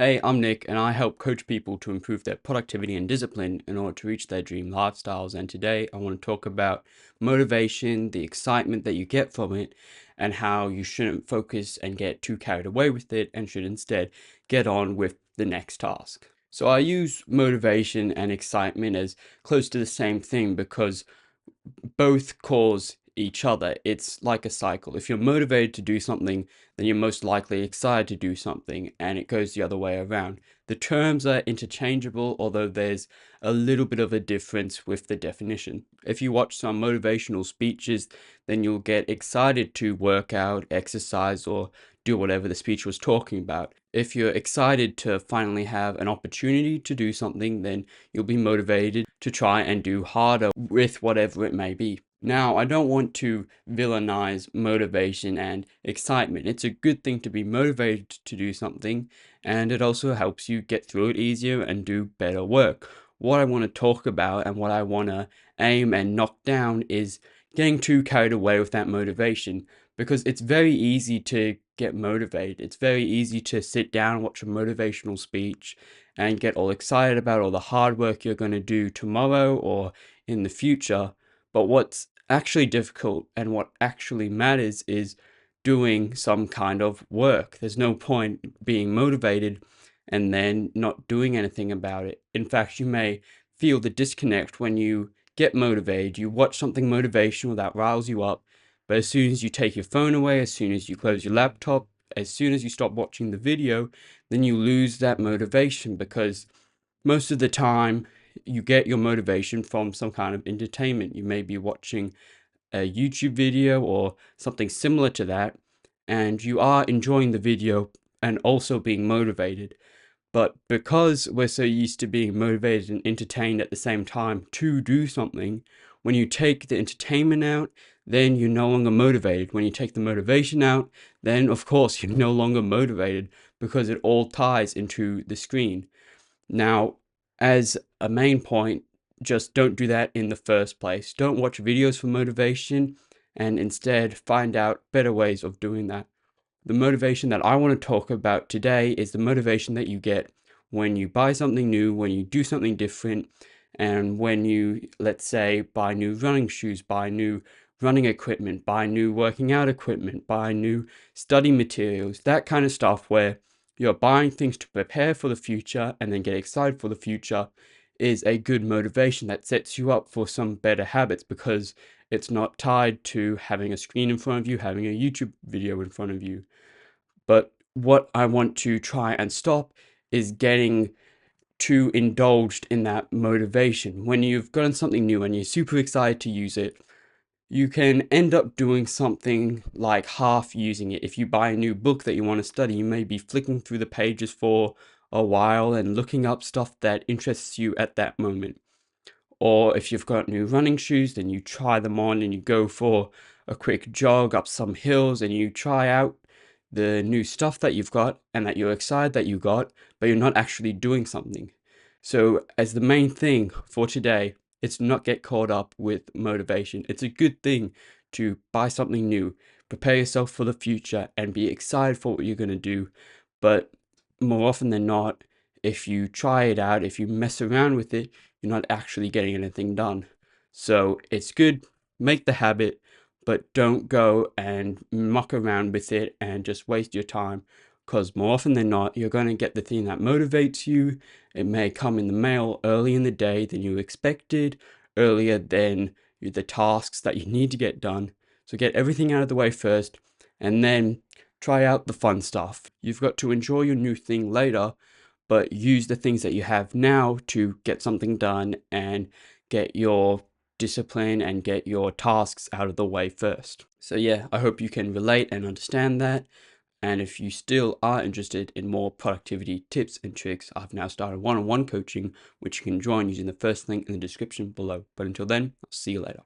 Hey, I'm Nick, and I help coach people to improve their productivity and discipline in order to reach their dream lifestyles. And today I want to talk about motivation, the excitement that you get from it, and how you shouldn't focus and get too carried away with it and should instead get on with the next task. So I use motivation and excitement as close to the same thing because both cause each other. It's like a cycle. If you're motivated to do something, then you're most likely excited to do something, and it goes the other way around. The terms are interchangeable, although there's a little bit of a difference with the definition. If you watch some motivational speeches, then you'll get excited to work out, exercise, or do whatever the speech was talking about. If you're excited to finally have an opportunity to do something, then you'll be motivated to try and do harder with whatever it may be. Now, I don't want to villainize motivation and excitement. It's a good thing to be motivated to do something, and it also helps you get through it easier and do better work. What I want to talk about and what I want to aim and knock down is getting too carried away with that motivation, because it's very easy to get motivated. It's very easy to sit down and watch a motivational speech and get all excited about all the hard work you're going to do tomorrow or in the future. But what's actually difficult and what actually matters is doing some kind of work. There's no point being motivated and then not doing anything about it. In fact, you may feel the disconnect when you get motivated. You watch something motivational that riles you up, but as soon as you take your phone away, as soon as you close your laptop, as soon as you stop watching the video, then you lose that motivation, because most of the time you get your motivation from some kind of entertainment. You may be watching a YouTube video or something similar to that, and you are enjoying the video and also being motivated. But because we're so used to being motivated and entertained at the same time to do something, when you take the entertainment out, then you're no longer motivated. When you take the motivation out, then of course you're no longer motivated, because it all ties into the screen. Now, as a main point, just don't do that in the first place. Don't watch videos for motivation, and instead find out better ways of doing that. The motivation that I want to talk about today is the motivation that you get when you buy something new, when you do something different, and when you, let's say, buy new running shoes, buy new running equipment, buy new working out equipment, buy new study materials, that kind of stuff where you're buying things to prepare for the future and then get excited for the future is a good motivation that sets you up for some better habits, because it's not tied to having a screen in front of you, having a YouTube video in front of you. But what I want to try and stop is getting too indulged in that motivation. When you've gotten something new and you're super excited to use it, you can end up doing something like half using it. If you buy a new book that you want to study, you may be flicking through the pages for a while and looking up stuff that interests you at that moment. Or if you've got new running shoes, then you try them on and you go for a quick jog up some hills and you try out the new stuff that you've got and that you're excited that you got, but you're not actually doing something. So as the main thing for today, it's not get caught up with motivation. It's a good thing to buy something new, prepare yourself for the future, and be excited for what you're going to do. But more often than not, if you try it out, if you mess around with it, you're not actually getting anything done. So it's good, make the habit, but don't go and muck around with it and just waste your time, because more often than not, you're going to get the thing that motivates you. It may come in the mail early in the day than you expected, earlier than the tasks that you need to get done. So get everything out of the way first, and then try out the fun stuff. You've got to enjoy your new thing later, but use the things that you have now to get something done and get your discipline and get your tasks out of the way first. So yeah, I hope you can relate and understand that. And if you still are interested in more productivity tips and tricks, I've now started one-on-one coaching, which you can join using the first link in the description below. But until then, I'll see you later.